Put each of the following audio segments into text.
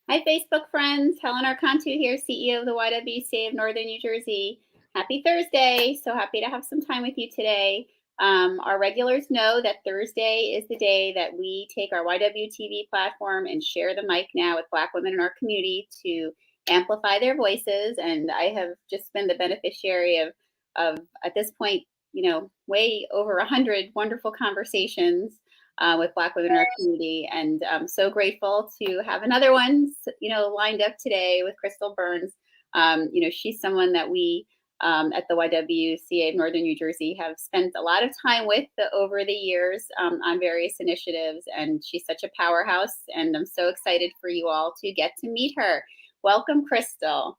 Hi, Facebook friends. Helen Archontou here, CEO of the YWCA of Northern New Jersey. Happy Thursday. So happy to have some time with you today. Our regulars know that Thursday is the day that we take our YWTV platform and share the mic now with Black women in our community to amplify their voices. And I have just been the beneficiary of at this point, way over 100 wonderful conversations with Black women in our community. And I'm so grateful to have another one, lined up today with Crystal Burns. She's someone that we at the YWCA of Northern New Jersey have spent a lot of time with over the years on various initiatives. And she's such a powerhouse. And I'm so excited for you all to get to meet her. Welcome, Crystal.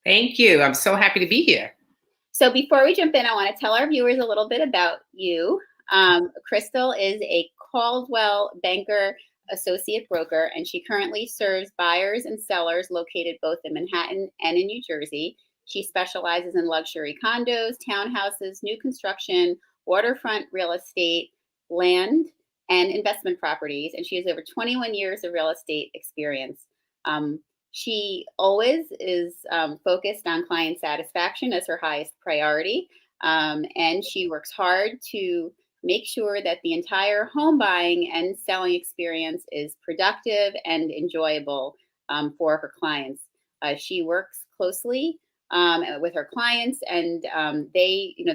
Thank you. I'm so happy to be here. So before we jump in, I want to tell our viewers a little bit about you. Crystal is a Coldwell Banker Associate broker, and she currently serves buyers and sellers located both in Manhattan and in New Jersey. She specializes in luxury condos, townhouses, new construction, waterfront real estate, land, and investment properties. And she has over 21 years of real estate experience. She always is focused on client satisfaction as her highest priority. And she works hard to make sure that the entire home buying and selling experience is productive and enjoyable for her clients. She works closely with her clients, and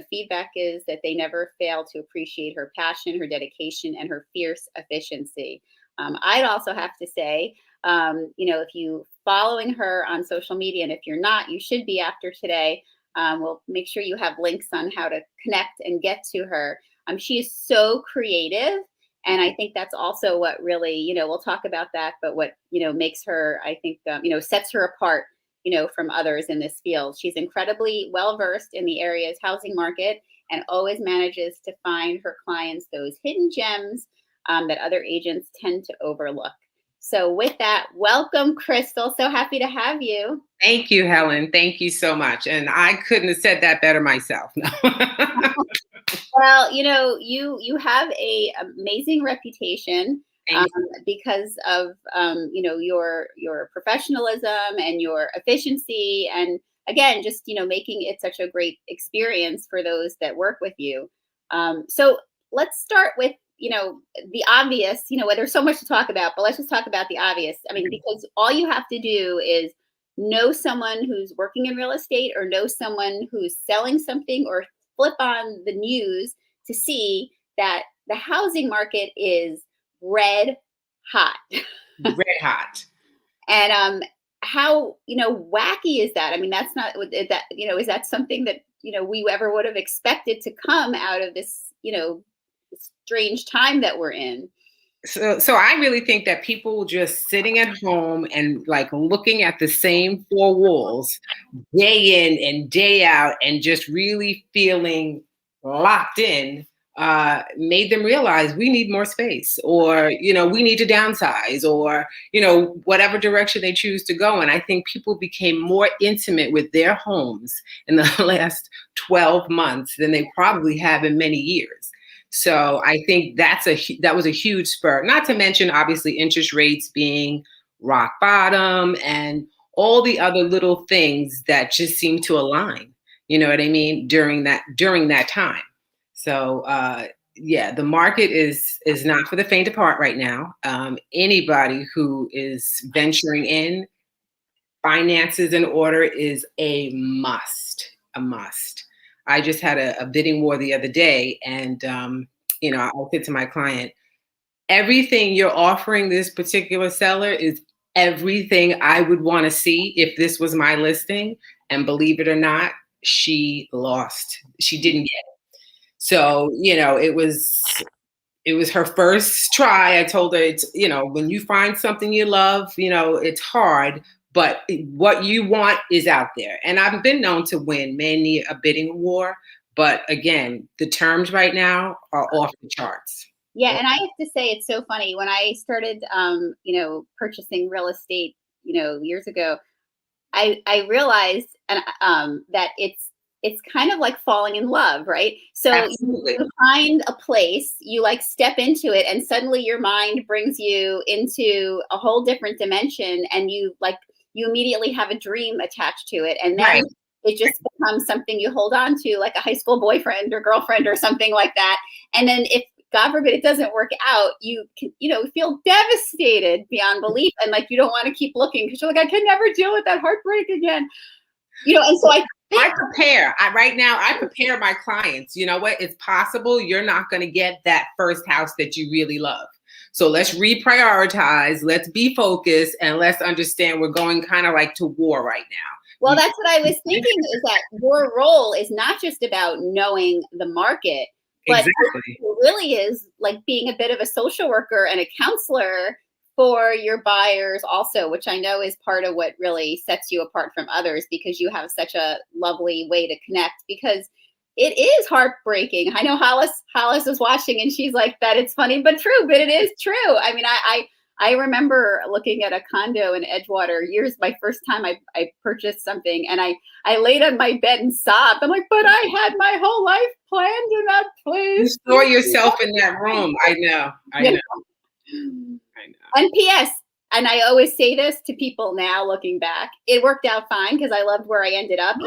feedback is that they never fail to appreciate her passion, her dedication, and her fierce efficiency. I'd also have to say, if you following her on social media, and if you're not, you should be after today. We'll make sure you have links on how to connect and get to her. She is so creative. And I think that's also what really, we'll talk about that, but what, makes her, I think, sets her apart, from others in this field. She's incredibly well-versed in the area's housing market and always manages to find her clients those hidden gems that other agents tend to overlook. So with that, welcome, Crystal. So happy to have you. Thank you, Helen. Thank you so much. And I couldn't have said that better myself. No. Well, you have a amazing reputation because of your professionalism and your efficiency, and again, just making it such a great experience for those that work with you. So let's start with the obvious. There's so much to talk about, but let's just talk about the obvious. I mean, because all you have to do is know someone who's working in real estate, or know someone who's selling something, or flip on the news to see that the housing market is red hot. Red hot. And how wacky is that? I mean, that's not that is that something that we ever would have expected to come out of this strange time that we're in? So I really think that people just sitting at home and like looking at the same four walls day in and day out and just really feeling locked in made them realize we need more space, or we need to downsize, or whatever direction they choose to go. And I think people became more intimate with their homes in the last 12 months than they probably have in many years. So I think that was a huge spur, not to mention obviously interest rates being rock bottom and all the other little things that just seem to align, you know what I mean, during that time. So the market is not for the faint of heart right now. Anybody who is venturing in, finances in order is a must. I just had a bidding war the other day, and I said to my client, everything you're offering this particular seller is everything I would want to see if this was my listing. And believe it or not, she lost. She didn't get it. So, it was her first try. I told her, it's, when you find something you love, it's hard, but what you want is out there. And I've been known to win many a bidding war, but again, the terms right now are off the charts. Yeah, and I have to say, it's so funny. When I started, purchasing real estate, years ago, I realized that it's it's kind of like falling in love, right? So Absolutely. you find a place, you like step into it, and suddenly your mind brings you into a whole different dimension, and you immediately have a dream attached to it, and then Right. it just becomes something you hold on to, like a high school boyfriend or girlfriend or something like that. And then if God forbid it doesn't work out, you can, feel devastated beyond belief, and like you don't want to keep looking because you're like, I can never deal with that heartbreak again. And so I think Right now, I prepare my clients. You know what? It's possible you're not going to get that first house that you really love. So let's reprioritize, let's be focused, and let's understand we're going kind of like to war right now. well, that's what I was thinking, is that your role is not just about knowing the market, but Exactly. it really is like being a bit of a social worker and a counselor for your buyers also, which I know is part of what really sets you apart from others, because you have such a lovely way to connect, because it is heartbreaking. I know Hollis is watching and she's like, that it's funny but true, but it is true. I mean, I remember looking at a condo in Edgewater my first time I purchased something, and I laid on my bed and sobbed. I'm like, but I had my whole life planned in that You place. saw yourself in that room. I know. Yeah. And P.S. And I always say this to people now, looking back, it worked out fine because I loved where I ended up,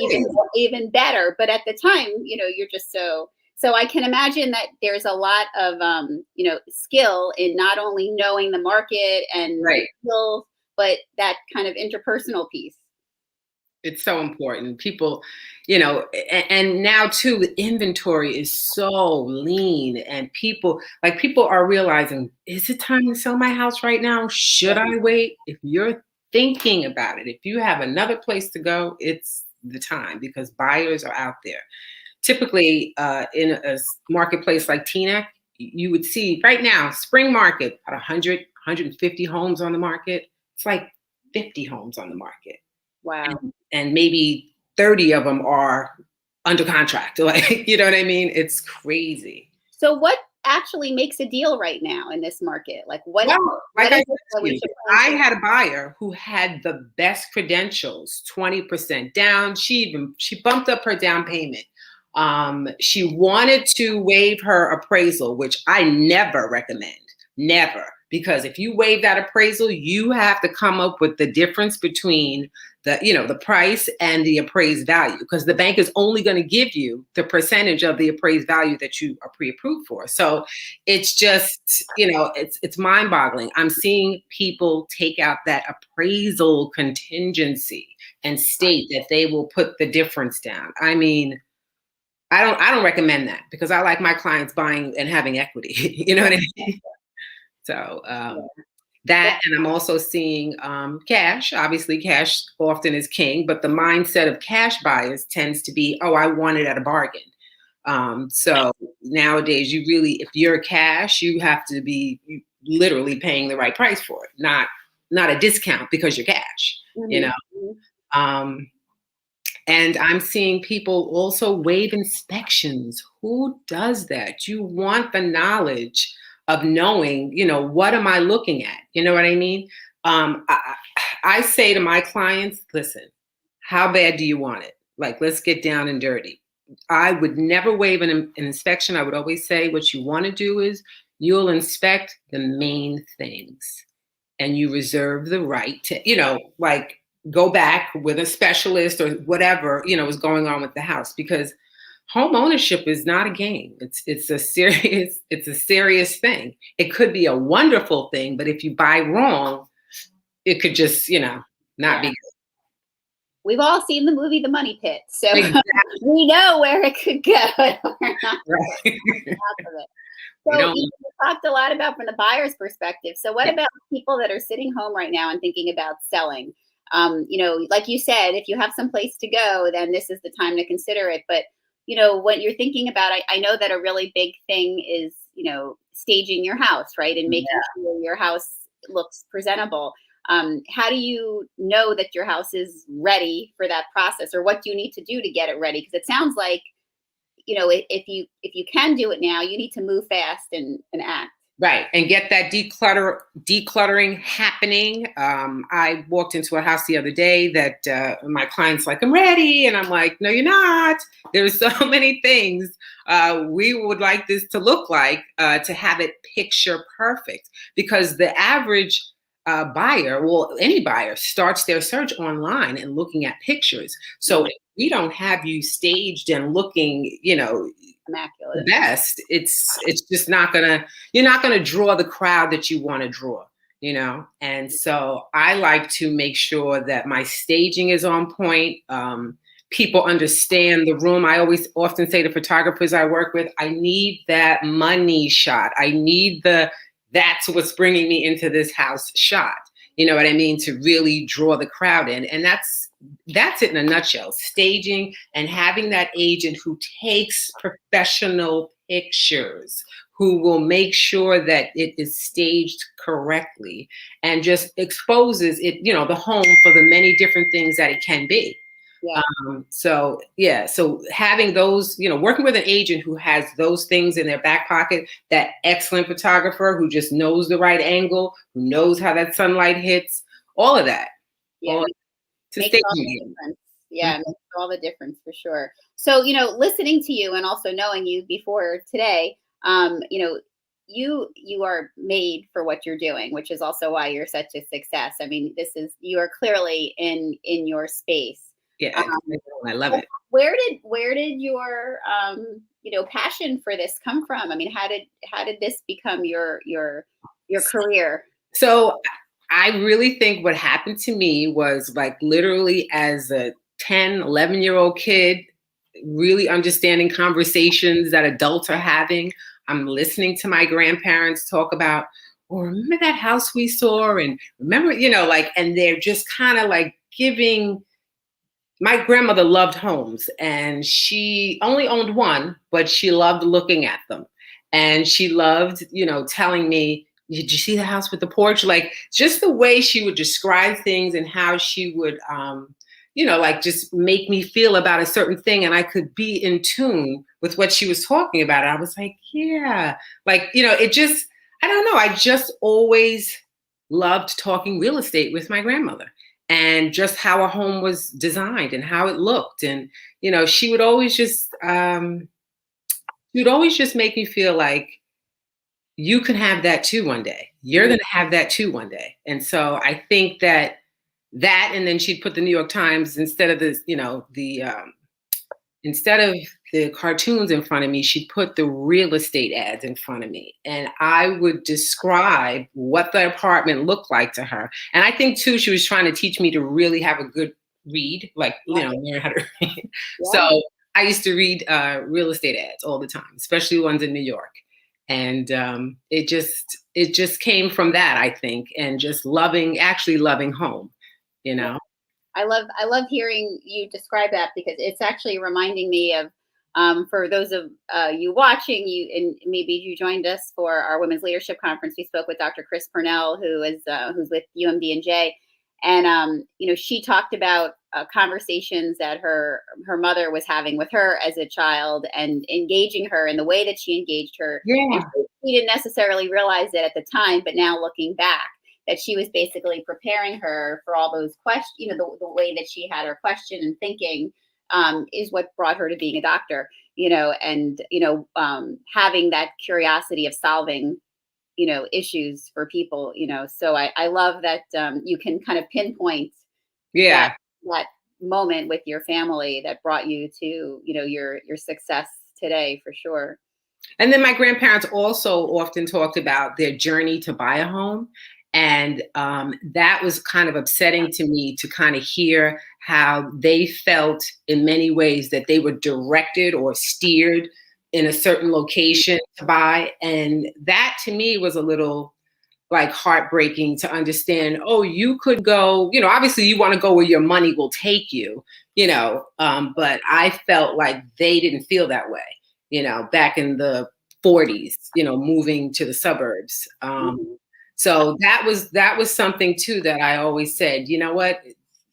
even better. But at the time, you're just so I can imagine that there's a lot of skill in not only knowing the market and Right. skills, but that kind of interpersonal piece. It's so important. People, and now too, the inventory is so lean, and people are realizing, is it time to sell my house right now? Should I wait? If you're thinking about it, if you have another place to go, it's the time, because buyers are out there. Typically, in a marketplace like Teaneck, you would see right now, spring market, about 100, 150 homes on the market. It's like 50 homes on the market. Wow. And maybe 30 of them are under contract. Like, you know what I mean? It's crazy. So what actually makes a deal right now in this market? Like what? Well, like what I is it said that to we you, should I plan for? had a buyer who had the best credentials, 20% down. She bumped up her down payment. She wanted to waive her appraisal, which I never recommend. Never. Because if you waive that appraisal, you have to come up with the difference between the price and the appraised value, because the bank is only going to give you the percentage of the appraised value that you are pre-approved for. So it's just, it's mind-boggling. I'm seeing people take out that appraisal contingency and state that they will put the difference down. I mean, I don't recommend that, because I like my clients buying and having equity. You know what I mean? So that, and I'm also seeing cash. Obviously, cash often is king, but the mindset of cash buyers tends to be, oh, I want it at a bargain. So nowadays, if you're cash, you have to be literally paying the right price for it, not a discount because you're cash. And I'm seeing people also waive inspections. Who does that? You want the knowledge of knowing, what am I looking at? You know what I mean? I say to my clients, listen, how bad do you want it? Like, let's get down and dirty. I would never waive an inspection. I would always say what you want to do is you'll inspect the main things, and you reserve the right to, go back with a specialist or whatever, is going on with the house, because home ownership is not a game. It's a serious thing. It could be a wonderful thing, but if you buy wrong, it could just, not be good. We've all seen the movie The Money Pit, so Exactly. we know where it could go. Right. So you talked a lot about from the buyer's perspective. So what about people that are sitting home right now and thinking about selling? Like you said, if you have some place to go, then this is the time to consider it. But, when you're thinking about it, I know that a really big thing is, staging your house, right? And making sure your house looks presentable. How do you know that your house is ready for that process, or what do you need to do to get it ready? Because it sounds like, if you can do it now, you need to move fast and act. Right, and get that decluttering happening. I walked into a house the other day that my client's like, "I'm ready," and I'm like, "No, you're not. There's so many things we would like this to look like to have it picture perfect." Because the average buyer, well, any buyer, starts their search online and looking at pictures. So if we don't have you staged and looking, the Immaculate. best, it's just not gonna you're not gonna draw the crowd that you want to draw. And so I like to make sure that my staging is on point. People understand the room. I always often say to photographers I work with, I need that money shot. I need that's what's bringing me into this house shot. You know what I mean? To really draw the crowd in. And that's it in a nutshell. Staging and having that agent who takes professional pictures, who will make sure that it is staged correctly and just exposes it, the home for the many different things that it can be. Yeah. So having those, working with an agent who has those things in their back pocket, that excellent photographer who just knows the right angle, who knows how that sunlight hits, all of that. Yeah. All to Makes all staging the it. difference. Yeah, it makes all the difference for sure. So, listening to you and also knowing you before today, you are made for what you're doing, which is also why you're such a success. I mean, you are clearly in your space. Yeah, I love it. Where did your passion for this come from? I mean, how did this become your career? So I really think what happened to me was like literally as a 10, 11-year-old kid, really understanding conversations that adults are having. I'm listening to my grandparents talk about, well, remember that house we saw? And remember, and they're just kind of like giving. My grandmother loved homes and she only owned one, but she loved looking at them. And she loved, telling me, did you see the house with the porch? Like just the way she would describe things and how she would, like just make me feel about a certain thing. And I could be in tune with what she was talking about. I was like, yeah, like, it just, I don't know. I just always loved talking real estate with my grandmother and just how a home was designed and how it looked. And, she would always just, make me feel like you can have that too one day. You're going to have that too one day. And so I think that, and then she'd put the New York Times instead of instead of the cartoons in front of me, she'd put the real estate ads in front of me. And I would describe what the apartment looked like to her. And I think too, she was trying to teach me to really have a good read, like, learn how to read. Yeah. So I used to read real estate ads all the time, especially ones in New York. And it just came from that, I think, and just actually loving home, I love hearing you describe that because it's actually reminding me of, for those of you watching, and maybe you joined us for our Women's Leadership Conference. We spoke with Dr. Chris Purnell, who's with UMD&J, and she talked about conversations that her mother was having with her as a child and engaging her in the way that she engaged her. Yeah. And she didn't necessarily realize it at the time, but now looking back, that she was basically preparing her for all those questions, the way that she had her question and thinking is what brought her to being a doctor, and having that curiosity of solving, issues for people, so I love that you can kind of pinpoint that moment with your family that brought you to, your success today for sure. And then my grandparents also often talked about their journey to buy a home. And that was kind of upsetting to me to kind of hear how they felt in many ways that they were directed or steered in a certain location to buy. And that to me was a little like heartbreaking to understand, oh, you could go, obviously you want to go where your money will take you, but I felt like they didn't feel that way, back in the 40s, moving to the suburbs. So that was something too that I always said, you know what,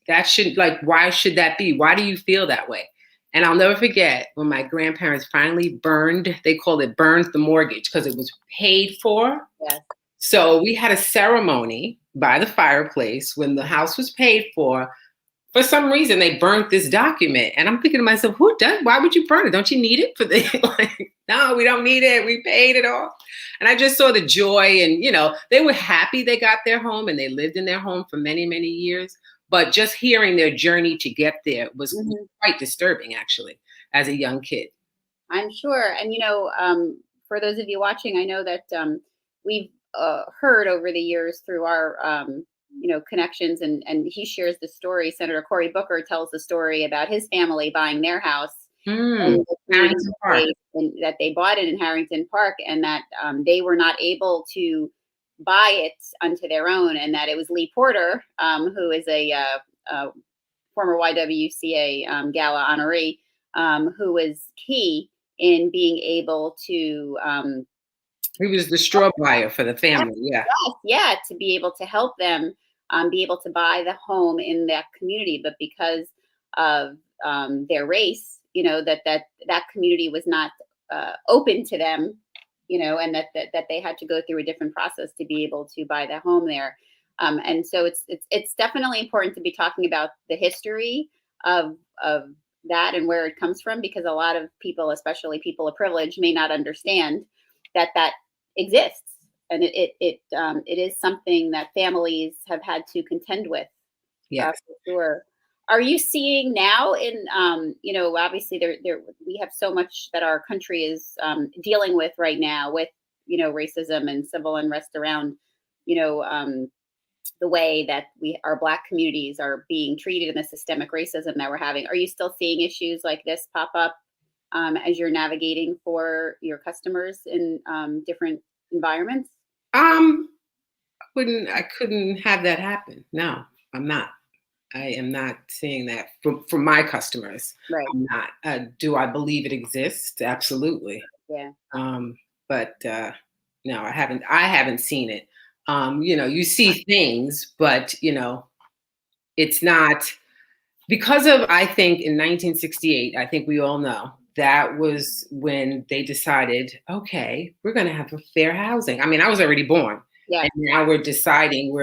that should, like, why should that be? Why do you feel that way? And I'll never forget when my grandparents finally burned, they called it burned the mortgage because it was paid for. Yes. So we had a ceremony by the fireplace when the house was paid for. For some reason, they burnt this document. And I'm thinking to myself, who does? Why would you burn it? Don't you need it for the, like, no, we don't need it. We paid it off. And I just saw the joy and, they were happy they got their home and they lived in their home for many, many years. But just hearing their journey to get there was quite disturbing, actually, as a young kid. I'm sure. And, for those of you watching, I know that we've heard over the years through our, connections, and he shares the story. Senator Cory Booker tells the story about his family buying their house in the Harrington Park. that they bought it in Harrington Park, and that they were not able to buy it unto their own, and that it was Lee Porter, who is a former YWCA gala honoree, who was key in being able to he was the straw buyer for the family. Yeah, to be able to help them be able to buy the home in that community. But because of their race, that community was not open to them, and that they had to go through a different process to be able to buy the home there. And so it's definitely important to be talking about the history of that and where it comes from, because a lot of people, especially people of privilege, may not understand that exists. And it is something that families have had to contend with. Yes. For sure. Are you seeing now in, obviously we have so much that our country is dealing with right now with, racism and civil unrest around, the way that our Black communities are being treated and the systemic racism that we're having. Are you still seeing issues like this pop up as you're navigating for your customers in different environments? I couldn't have that happen. No, I'm not. I am not seeing that from my customers. Right. I'm not. Do I believe it exists? Absolutely. Yeah. But no, I haven't seen it. You see things, but it's not because of, I think in 1968, I think we all know that was when they decided, okay, we're going to have a fair housing. I mean, I was already born. Yeah. And now we're deciding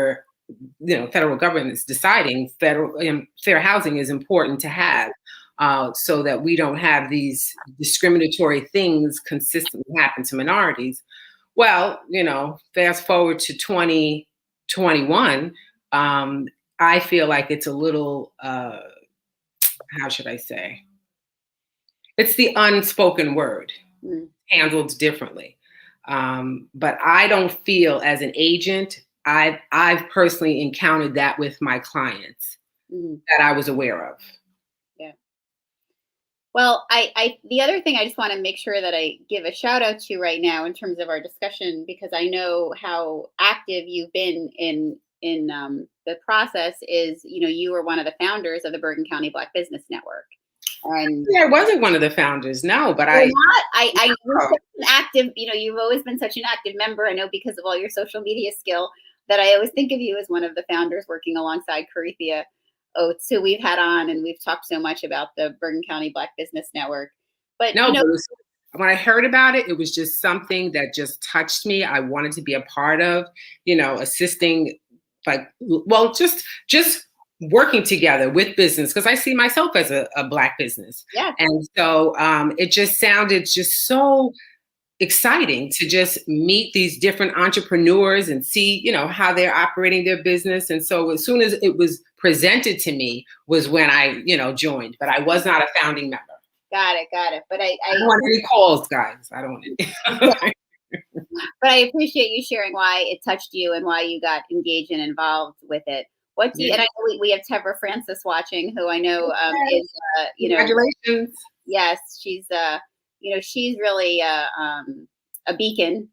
federal government is deciding fair housing is important to have so that we don't have these discriminatory things consistently happen to minorities. Well, fast forward to 2021, I feel like it's a little, how should I say? It's the unspoken word handled differently. But I don't feel as an agent, I've personally encountered that with my clients that I was aware of. Yeah. Well, the other thing I just want to make sure that I give a shout out to right now in terms of our discussion, because I know how active you've been in the process is, you were one of the founders of the Bergen County Black Business Network. And I wasn't one of the founders, no, but I was an active, you've always been such an active member. I know because of all your social media skill that I always think of you as one of the founders working alongside Carithia Oates, who we've had on, and we've talked so much about the Bergen County Black Business Network. But no, when I heard about it, it was just something that just touched me. I wanted to be a part of, assisting, just working together with business, because I see myself as a Black business. Yeah. And so it just sounded just so exciting to just meet these different entrepreneurs and see, how they're operating their business. And so as soon as it was presented to me was when I, joined, but I was not a founding member. Got it. But I don't want any calls, guys. I don't want any. But I appreciate you sharing why it touched you and why you got engaged and involved with it. What do you, and I know we have Tevra Francis watching, who I know is, Congratulations. Yes, she's, she's really a beacon,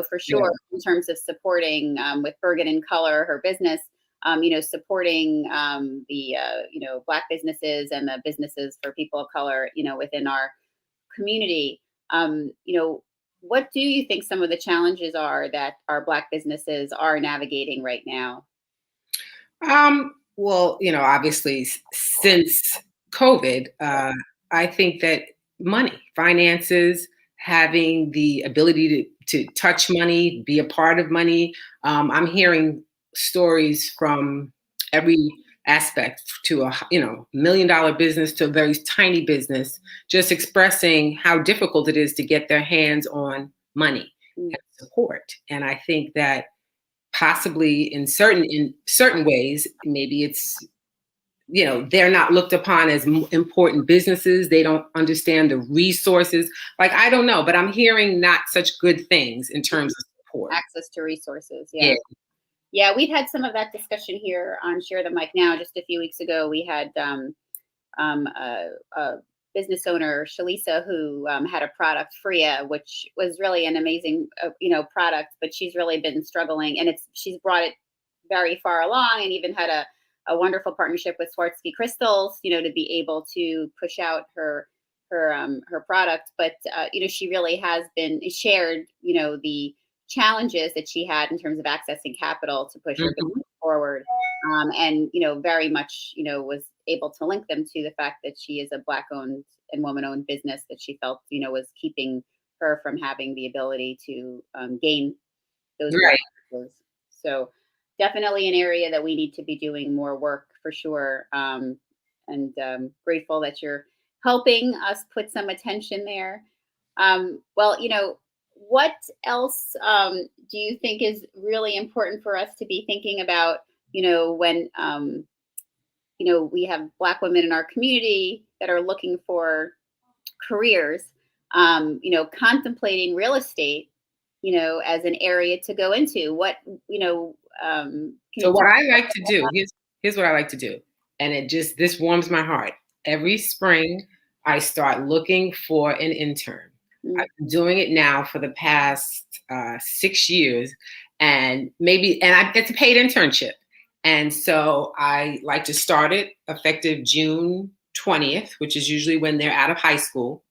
for sure, in terms of supporting with Bergen in Color, her business, supporting the, Black businesses and the businesses for people of color, within our community. What do you think some of the challenges are that our Black businesses are navigating right now? Well, obviously since COVID, I think that money, finances, having the ability to touch money, be a part of money. I'm hearing stories from every aspect, to a $1 million business to a very tiny business, just expressing how difficult it is to get their hands on money Mm. and support. And I think that possibly in certain ways, maybe it's, they're not looked upon as important businesses. They don't understand the resources. Like, I don't know, but I'm hearing not such good things in terms of support. Access to resources. Yeah. Yeah. Yeah, we've had some of that discussion here on Share the Mic Now. Just a few weeks ago, we had a business owner, Shalisa, who had a product, Freya, which was really an amazing, product. But she's really been struggling, and she's brought it very far along, and even had a wonderful partnership with Swarovski Crystals, to be able to push out her product. But she really has been shared, the challenges that she had in terms of accessing capital to push her business forward, and very much was able to link them to the fact that she is a Black owned and woman owned business that she felt was keeping her from having the ability to gain those Right. resources. So definitely an area that we need to be doing more work for sure. And grateful that you're helping us put some attention there. Well, what else do you think is really important for us to be thinking about, when, we have Black women in our community that are looking for careers, contemplating real estate, as an area to go into? What, So what I like to do, here's what I like to do. And this warms my heart. Every spring, I start looking for an intern. Mm. I've been doing it now for the past 6 years, and it's a paid internship. And so I like to start it effective June 20th, which is usually when they're out of high school.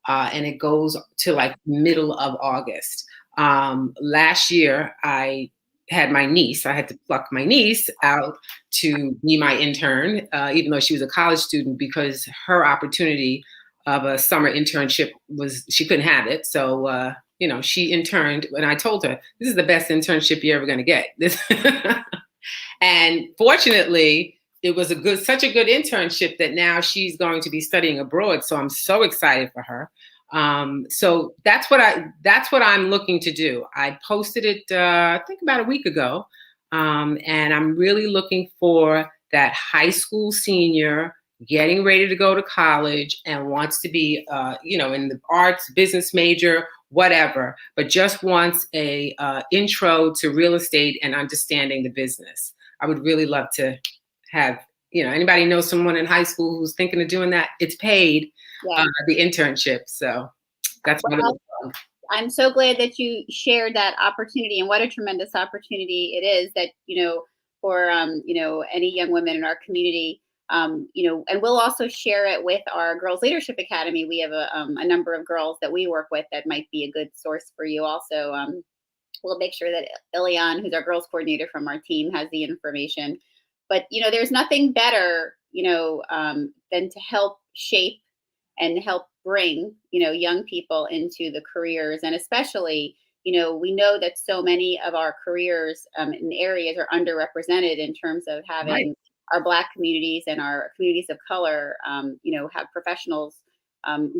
And it goes to like middle of August. Last year, I had my niece. I had to pluck my niece out to be my intern, even though she was a college student, because her opportunity of a summer internship she couldn't have it. So, she interned, and I told her, this is the best internship you're ever going to get. And fortunately, it was such a good internship that now she's going to be studying abroad. So I'm so excited for her. So that's what I'm looking to do. I posted it, I think about a week ago. And I'm really looking for that high school senior getting ready to go to college and wants to be, in the arts, business major, whatever, but just wants a intro to real estate and understanding the business. I would really love to have, anybody know someone in high school who's thinking of doing that? It's paid, Yeah. the internship. So that's what it was. I'm so glad that you shared that opportunity, and what a tremendous opportunity it is that, for, any young women in our community, and we'll also share it with our Girls Leadership Academy. We have a number of girls that we work with that might be a good source for you also. We'll make sure that Ilian, who's our girls coordinator from our team, has the information. But, there's nothing better, than to help shape and help bring, young people into the careers. And especially, we know that so many of our careers in areas are underrepresented in terms of having Right. our Black communities and our communities of color, have professionals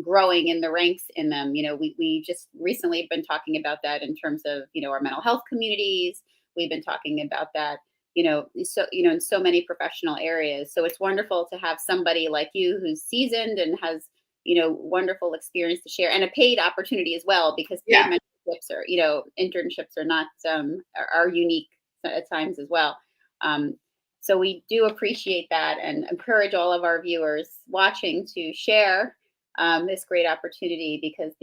growing in the ranks in them. We just recently been talking about that in terms of, our mental health communities. We've been talking about that, in so many professional areas. So it's wonderful to have somebody like you who's seasoned and has, wonderful experience to share, and a paid opportunity as well, because paid mentorships or, internships are not, are unique at times as well. So we do appreciate that, and encourage all of our viewers watching to share this great opportunity, because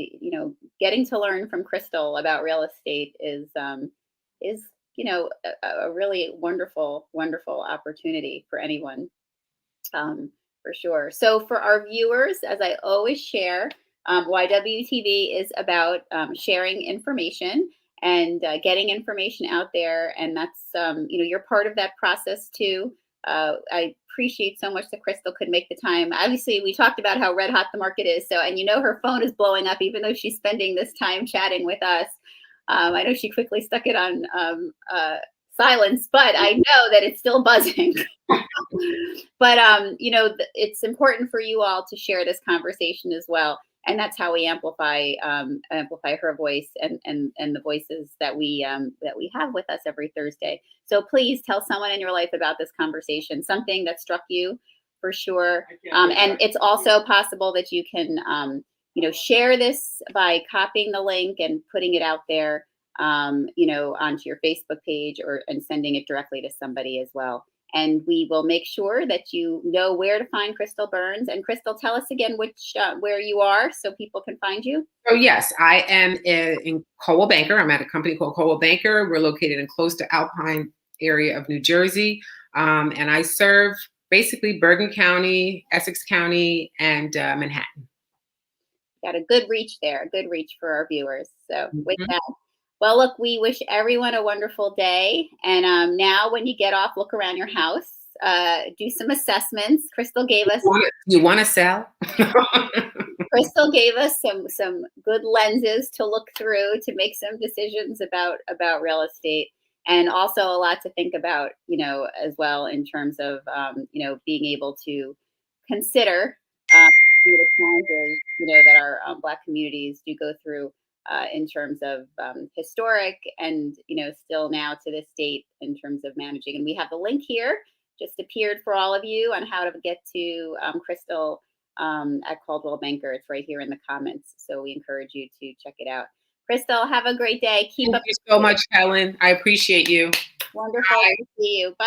getting to learn from Crystal about real estate is a really wonderful opportunity for anyone, for sure. So for our viewers, as I always share, YWTV is about sharing information and getting information out there, and that's you're part of that process too. I appreciate so much that Crystal could make the time. Obviously, we talked about how red hot the market is. So, and her phone is blowing up, even though she's spending this time chatting with us. I know she quickly stuck it on silence, but I know that it's still buzzing. But it's important for you all to share this conversation as well, and that's how we amplify her voice and the voices that we have with us every Thursday. So please tell someone in your life about this conversation, something that struck you for sure. And it's also possible that you can share this by copying the link and putting it out there, onto your Facebook page and sending it directly to somebody as well. And we will make sure that you know where to find Crystal Burns. And Crystal, tell us again where you are so people can find you. Oh, yes, I am in Coldwell Banker. I'm at a company called Coldwell Banker. We're located in close to Alpine area of New Jersey. And I serve basically Bergen County, Essex County, and Manhattan. Got a good reach there, a good reach for our viewers. So with that, well, look, we wish everyone a wonderful day. And now when you get off, look around your house, do some assessments. Crystal gave us. You want to sell? Crystal gave us some good lenses to look through to make some decisions about real estate, and also a lot to think about, as well in terms of, being able to consider the challenges, that our Black communities do go through. In terms of historic and, still now to this date in terms of managing. And we have the link here, just appeared for all of you on how to get to Crystal at Coldwell Banker. It's right here in the comments. So we encourage you to check it out. Crystal, have a great day. Thank you so much, Helen. I appreciate you. Wonderful to see you. Bye.